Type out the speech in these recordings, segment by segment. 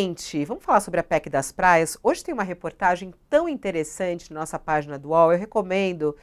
Gente, vamos falar sobre a PEC das praias. Hoje tem uma reportagem tão interessante na nossa página do UOL. Eu recomendo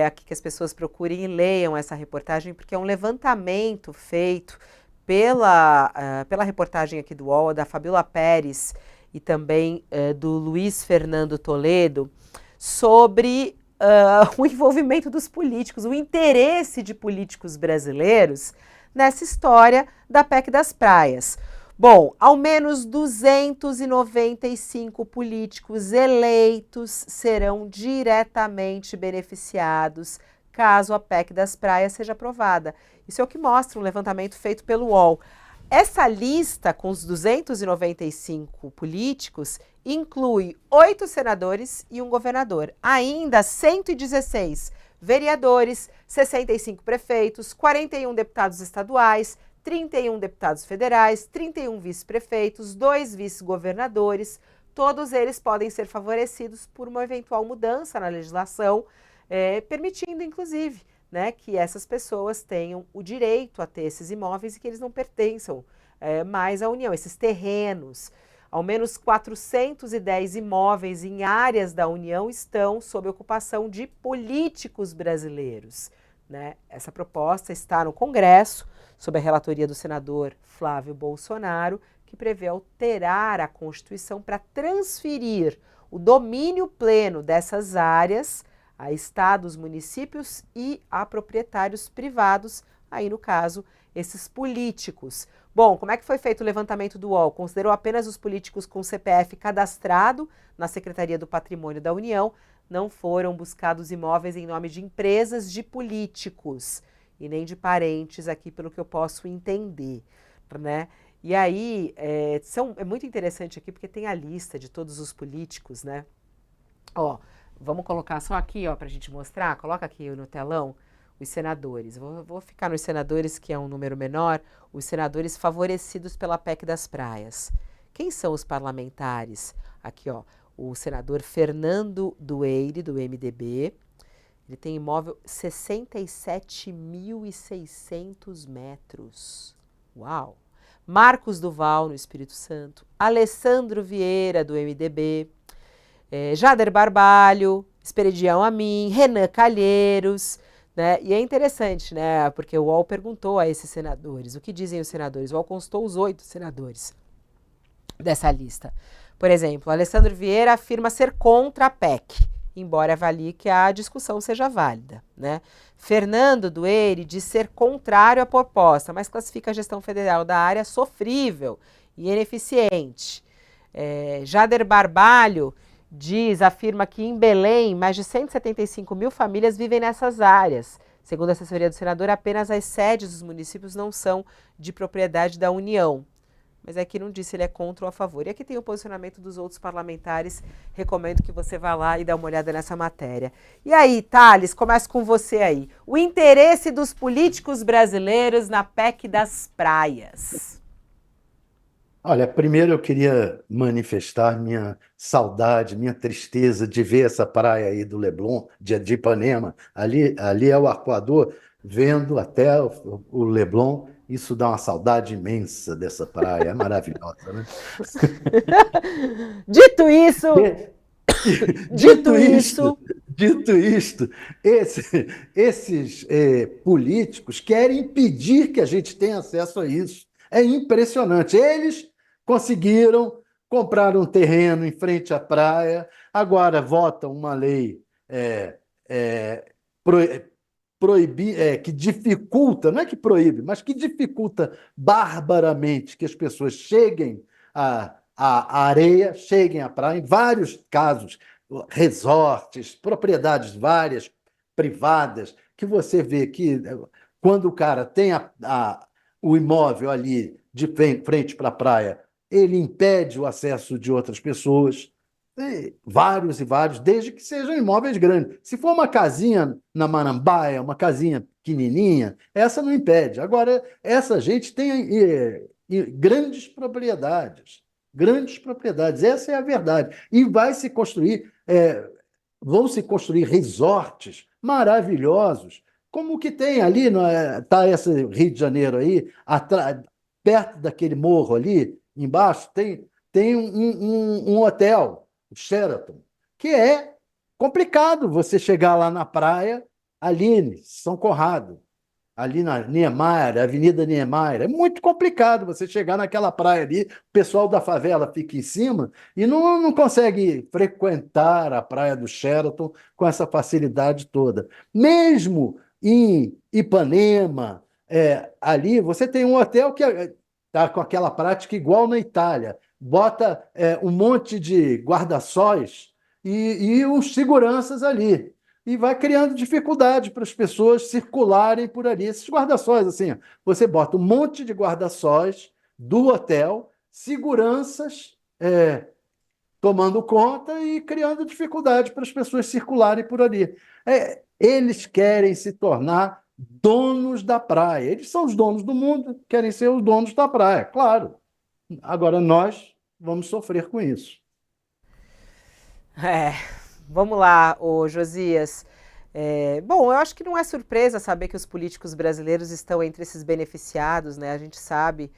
aqui que as pessoas procurem e leiam essa reportagem, porque é um levantamento feito pela reportagem aqui do UOL, da Fabiola Pérez e também do Luiz Fernando Toledo, sobre o envolvimento dos políticos, o interesse de políticos brasileiros nessa história da PEC das praias. Bom, ao menos 295 políticos eleitos serão diretamente beneficiados caso a PEC das praias seja aprovada. Isso é o que mostra um levantamento feito pelo UOL. Essa lista com os 295 políticos inclui 8 senadores e um governador, ainda 116 vereadores, 65 prefeitos, 41 deputados estaduais, 31 deputados federais, 31 vice-prefeitos, 2 vice-governadores. Todos eles podem ser favorecidos por uma eventual mudança na legislação, permitindo, inclusive, né, que essas pessoas tenham o direito a ter esses imóveis e que eles não pertençam mais à União, esses terrenos. Ao menos 410 imóveis em áreas da União estão sob ocupação de políticos brasileiros, né? Essa proposta está no Congresso, sob a relatoria do senador Flávio Bolsonaro, que prevê alterar a Constituição para transferir o domínio pleno dessas áreas a estados, municípios e a proprietários privados, aí no caso, esses políticos. Bom, como é que foi feito o levantamento do UOL? Considerou apenas os políticos com CPF cadastrado na Secretaria do Patrimônio da União, não foram buscados imóveis em nome de empresas de políticos e nem de parentes, aqui pelo que eu posso entender, né? E aí, é muito interessante aqui porque tem a lista de todos os políticos, né? Ó, vamos colocar só aqui, ó, pra gente mostrar, coloca aqui no telão os senadores. Vou ficar nos senadores, que é um número menor, os senadores favorecidos pela PEC das praias. Quem são os parlamentares? Aqui, ó, o senador Fernando Dueire, do MDB, ele tem imóvel 67.600 metros. Uau! Marcos Duval, no Espírito Santo. Alessandro Vieira, do MDB. Jader Barbalho, Esperidião Amin, Renan Calheiros, né? E é interessante, né? Porque o UOL perguntou a esses senadores, o que dizem os senadores? O UOL consultou os 8 senadores dessa lista. Por exemplo, Alessandro Vieira afirma ser contra a PEC, embora avalie que a discussão seja válida, né? Fernando Dueire diz ser contrário à proposta, mas classifica a gestão federal da área sofrível e ineficiente. Jader Barbalho afirma que em Belém, mais de 175 mil famílias vivem nessas áreas. Segundo a assessoria do senador, apenas as sedes dos municípios não são de propriedade da União. Mas aqui não disse se ele é contra ou a favor. E aqui tem o posicionamento dos outros parlamentares. Recomendo que você vá lá e dê uma olhada nessa matéria. E aí, Thales, começo com você aí. O interesse dos políticos brasileiros na PEC das praias. Olha, primeiro eu queria manifestar minha saudade, minha tristeza de ver essa praia aí do Leblon, de Ipanema. Ali é o Arpoador, vendo até o Leblon. Isso dá uma saudade imensa dessa praia, é maravilhosa, né? Dito isso, De- dito Dito isto, isso, dito isto, esses políticos querem impedir que a gente tenha acesso a isso. É impressionante. Eles conseguiram comprar um terreno em frente à praia, agora votam uma lei pro- que dificulta, não é que proíbe, mas que dificulta barbaramente que as pessoas cheguem à areia, cheguem à praia, em vários casos, resorts, propriedades várias, privadas, que você vê que quando o cara tem o imóvel ali de frente para a praia, ele impede o acesso de outras pessoas. Vários e vários, desde que sejam imóveis grandes. Se for uma casinha na Marambaia, uma casinha pequenininha, essa não impede. Agora, essa gente tem grandes propriedades. Grandes propriedades, essa é a verdade. E vão se construir resorts maravilhosos, como o que tem ali, tá esse Rio de Janeiro aí, perto daquele morro ali, embaixo, tem tem um hotel, o Sheraton, que é complicado você chegar lá na praia, ali em São Conrado, ali na Niemeyer, Avenida Niemeyer. É muito complicado você chegar naquela praia ali, o pessoal da favela fica em cima e não consegue frequentar a praia do Sheraton com essa facilidade toda. Mesmo em Ipanema, ali você tem um hotel que está com aquela prática igual na Itália. Bota um monte de guarda-sóis e os seguranças ali e vai criando dificuldade para as pessoas circularem por ali. Esses guarda-sóis, assim, você bota um monte de guarda-sóis do hotel, seguranças tomando conta e criando dificuldade para as pessoas circularem por ali. Eles querem se tornar donos da praia. Eles são os donos do mundo, querem ser os donos da praia, claro. Agora nós vamos sofrer com isso. É, vamos lá, ô Josias. Bom, eu acho que não é surpresa saber que os políticos brasileiros estão entre esses beneficiados, né? A gente sabe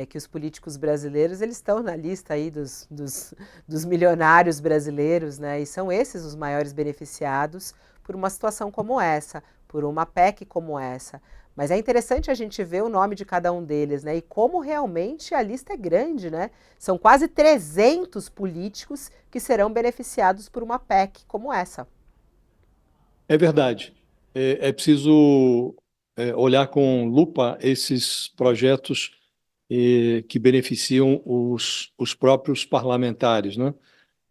que os políticos brasileiros eles estão na lista aí dos milionários brasileiros, né? E são esses os maiores beneficiados por uma situação como essa, por uma PEC como essa. Mas é interessante a gente ver o nome de cada um deles, né? E como realmente a lista é grande, né? São quase 300 políticos que serão beneficiados por uma PEC como essa. É verdade. É preciso olhar com lupa esses projetos que beneficiam os próprios parlamentares, né?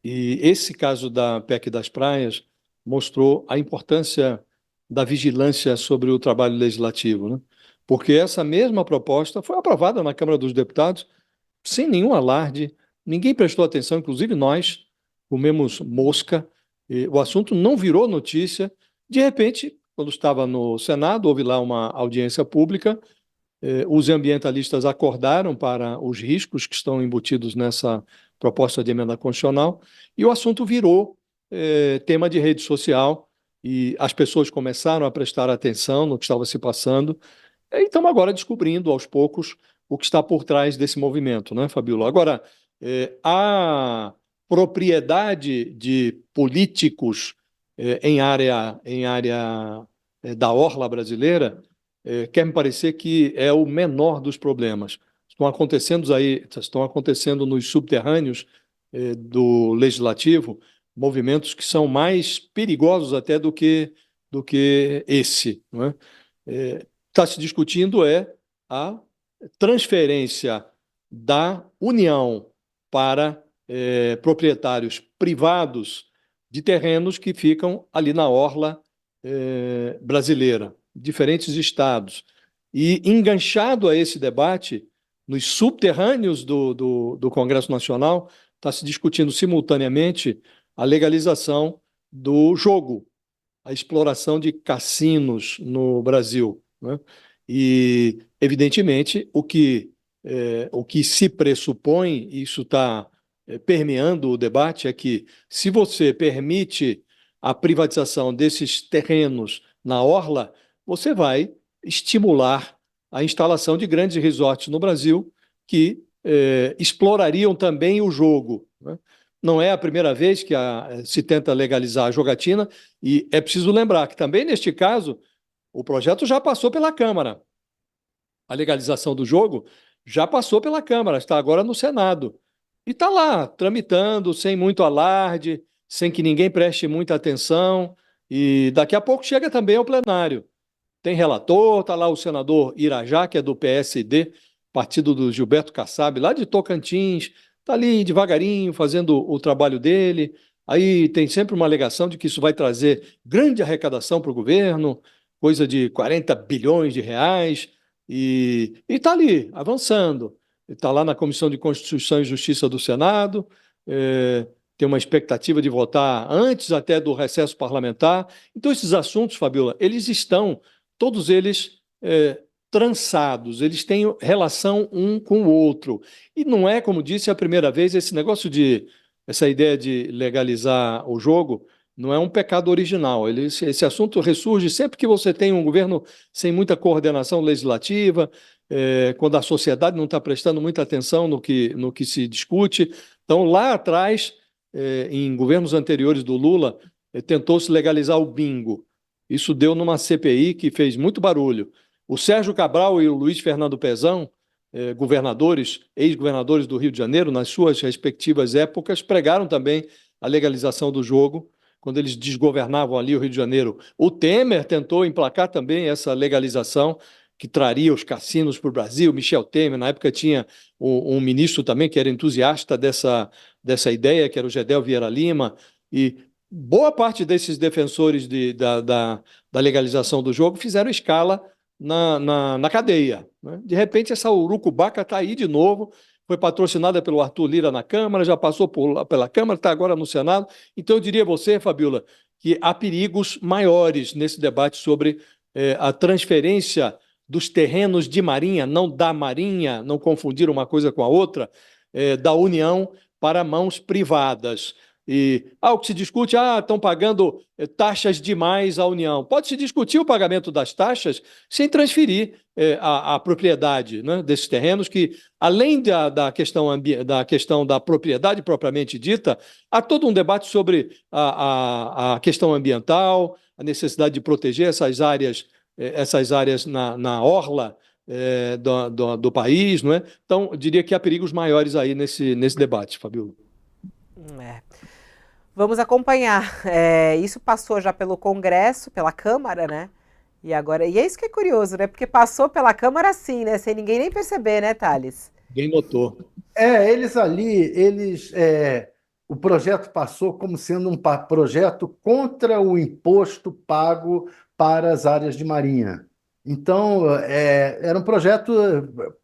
E esse caso da PEC das praias mostrou a importância da vigilância sobre o trabalho legislativo, né? Porque essa mesma proposta foi aprovada na Câmara dos Deputados sem nenhum alarde, ninguém prestou atenção, inclusive nós comemos mosca, o assunto não virou notícia. De repente, quando estava no Senado, houve lá uma audiência pública, os ambientalistas acordaram para os riscos que estão embutidos nessa proposta de emenda constitucional e o assunto virou tema de rede social e as pessoas começaram a prestar atenção no que estava se passando. E estamos agora descobrindo, aos poucos, o que está por trás desse movimento, né, Fabíola? Agora, a propriedade de políticos em área da orla brasileira quer me parecer que é o menor dos problemas. Estão acontecendo nos subterrâneos do legislativo movimentos que são mais perigosos até do que esse, não é? Está se discutindo a transferência da União para proprietários privados de terrenos que ficam ali na orla brasileira, diferentes estados. E enganchado a esse debate, nos subterrâneos do Congresso Nacional, está se discutindo simultaneamente a legalização do jogo, a exploração de cassinos no Brasil, né? E, evidentemente, o que se pressupõe, e isso está permeando o debate, é que se você permite a privatização desses terrenos na orla, você vai estimular a instalação de grandes resorts no Brasil que explorariam também o jogo, né? Não é a primeira vez que se tenta legalizar a jogatina, e é preciso lembrar que também, neste caso, o projeto já passou pela Câmara. A legalização do jogo já passou pela Câmara, está agora no Senado. E está lá, tramitando, sem muito alarde, sem que ninguém preste muita atenção, e daqui a pouco chega também ao plenário. Tem relator, está lá o senador Irajá, que é do PSD, partido do Gilberto Kassab, lá de Tocantins, está ali devagarinho fazendo o trabalho dele. Aí tem sempre uma alegação de que isso vai trazer grande arrecadação para o governo, coisa de 40 bilhões de reais, e está ali, avançando. Está lá na Comissão de Constituição e Justiça do Senado, tem uma expectativa de votar antes até do recesso parlamentar. Então, esses assuntos, Fabiola, eles estão, todos eles trançados, eles têm relação um com o outro. E não é, como disse a primeira vez, essa ideia de legalizar o jogo não é um pecado original. Esse assunto ressurge sempre que você tem um governo sem muita coordenação legislativa, quando a sociedade não está prestando muita atenção no que se discute. Então, lá atrás, em governos anteriores do Lula, tentou-se legalizar o bingo. Isso deu numa CPI que fez muito barulho. O Sérgio Cabral e o Luiz Fernando Pezão, governadores, ex-governadores do Rio de Janeiro, nas suas respectivas épocas, pregaram também a legalização do jogo, quando eles desgovernavam ali o Rio de Janeiro. O Temer tentou emplacar também essa legalização, que traria os cassinos para o Brasil. Michel Temer, na época, tinha um ministro também que era entusiasta dessa ideia, que era o Gedel Vieira Lima, e boa parte desses defensores da legalização do jogo fizeram escala na cadeia, né? De repente, essa urucubaca está aí de novo, foi patrocinada pelo Arthur Lira na Câmara, já passou pela Câmara, está agora no Senado. Então, eu diria a você, Fabiola, que há perigos maiores nesse debate sobre a transferência dos terrenos de Marinha, não da Marinha, não confundir uma coisa com a outra, da União para mãos privadas. E o que se discute, estão pagando taxas demais à União. Pode-se discutir o pagamento das taxas sem transferir a propriedade, né, desses terrenos, que, além da questão da propriedade propriamente dita, há todo um debate sobre a questão ambiental, a necessidade de proteger essas áreas na orla do país, não é? Então, eu diria que há perigos maiores aí nesse debate, Fabiola. Vamos acompanhar. Isso passou já pelo Congresso, pela Câmara, né? E é isso que é curioso, né? Porque passou pela Câmara assim, né? Sem ninguém nem perceber, né, Thales? Ninguém notou. O projeto passou como sendo um projeto contra o imposto pago para as áreas de marinha. Então, era um projeto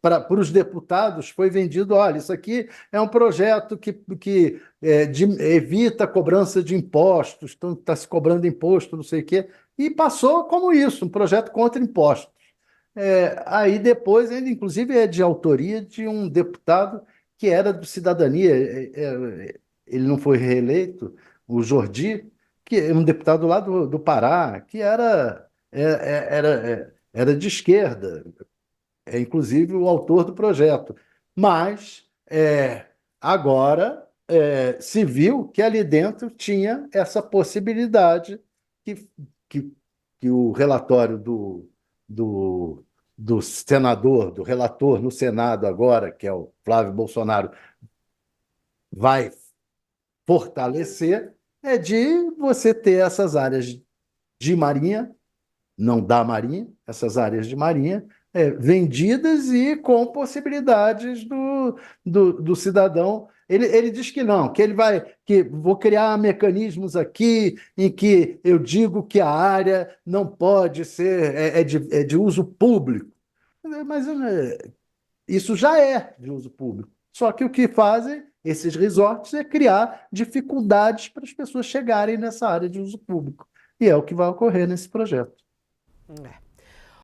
para os deputados, foi vendido, olha, isso aqui é um projeto que evita a cobrança de impostos, então está se cobrando imposto, não sei o quê, e passou como isso, um projeto contra impostos. Aí depois, ele inclusive é de autoria de um deputado que era do Cidadania, ele não foi reeleito, o Jordi, que é um deputado lá do Pará, que era de esquerda, inclusive o autor do projeto. Mas agora se viu que ali dentro tinha essa possibilidade que o relatório do senador, do relator no Senado agora, que é o Flávio Bolsonaro, vai fortalecer, é de você ter essas áreas de marinha, não da marinha, essas áreas de marinha, vendidas e com possibilidades do cidadão. Ele diz que não, que vou criar mecanismos aqui em que eu digo que a área não pode ser de uso público. Mas isso já é de uso público. Só que o que fazem esses resorts é criar dificuldades para as pessoas chegarem nessa área de uso público. E é o que vai ocorrer nesse projeto.